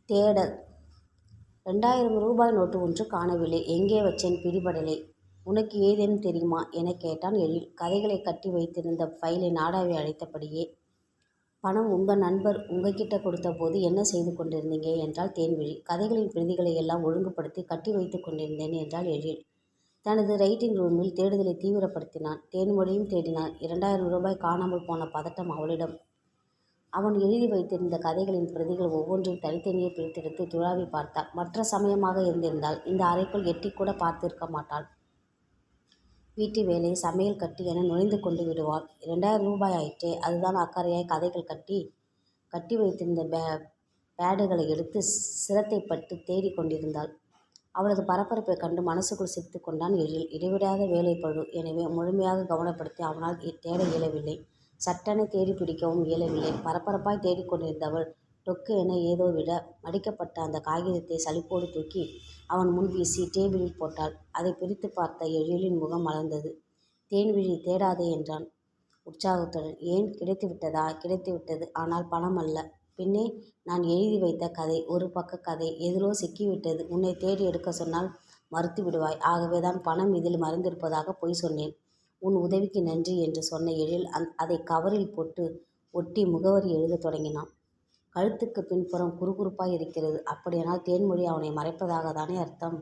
தேடல். 2000 ரூபாய் நோட்டு ஒன்று காணவில்லை. எங்கே வச்சேன் பிடிபடலை. உனக்கு ஏதேனும் தெரியுமா எனக் கேட்டான் எழில் கதைகளை கட்டி வைத்திருந்த ஃபைலை நாடாவை அழைத்தபடியே. பணம் உங்க நண்பர் உங்ககிட்ட கொடுத்த போது என்ன செய்து கொண்டிருந்தீங்க என்றாள் தேன்விழி. கதைகளின் பிரதிகளை எல்லாம் ஒழுங்குபடுத்தி கட்டி வைத்துக் கொண்டிருந்தேன் என்றாள் எழில். தனது ரைட்டிங் ரூமில் தேடுதலை தீவிரப்படுத்தினான். தேன்மொழியும் தேடினான். 2000 ரூபாய் காணாமல் போன பதட்டம் அவளிடம். அவன் எழுதி வைத்திருந்த கதைகளின் பிரதிகள் ஒவ்வொன்றையும் தனித்தனியே பிரித்தெடுத்து துழாவி பார்த்தாள். மற்ற சமயமாக இருந்திருந்தால் இந்த அறைக்குள் எட்டிக்கூட பார்த்திருக்க மாட்டாள். வீட்டு வேலை, சமையல் கட்டு என நுழைந்து கொண்டு விடுவாள். 2000 ரூபாய் ஆயிற்றே. அதுதான் அக்கறையாய் கதைகள் கட்டி வைத்திருந்த பேடுகளை எடுத்து சிரத்தைப்பட்டு தேடிக் கொண்டிருந்தாள். அவளது பரபரப்பைக் கண்டு மனசுக்குள் சிரித்து கொண்டான் எழில். இடைவிடாத வேலைப்பழு. எனவே முழுமையாக கவனப்படுத்தி அவனால் தேட இயலவில்லை. சட்டென தேடி பிடிக்கவும் இயலவில்லை. பரபரப்பாய் தேடிக்கொண்டிருந்தவள் டொக்கு என ஏதோ விட மடிக்கப்பட்ட அந்த காகிதத்தை சலிப்போடு தூக்கி அவன் முன் வீசி டேபிளில் போட்டாள். அதை பிரித்து பார்த்த எழிலின் முகம் மலர்ந்தது. தேன்விழி தேடாதே என்றான் உற்சாகத்துடன். ஏன், கிடைத்துவிட்டதா? கிடைத்துவிட்டது. ஆனால் பணம் அல்ல. பின்னே, நான் எழுதி வைத்த கதை. ஒரு பக்க கதை. எதிலோ சிக்கிவிட்டது. உன்னை தேடி எடுக்க சொன்னால் மறுத்து விடுவாய். ஆகவேதான் பணம் இதில் மறைந்திருப்பதாக பொய் சொன்னேன். உன் உதவிக்கு நன்றி என்று சொன்ன எழில் அதை கவரில் போட்டு ஒட்டி முகவரி எழுதத் தொடங்கினான். கழுத்துக்கு பின்புறம் குறுகுறுப்பாய் இருக்கிறது. அப்படியானால் தேன்மொழி அவனை மறைப்பதாகத்தானே அர்த்தம்?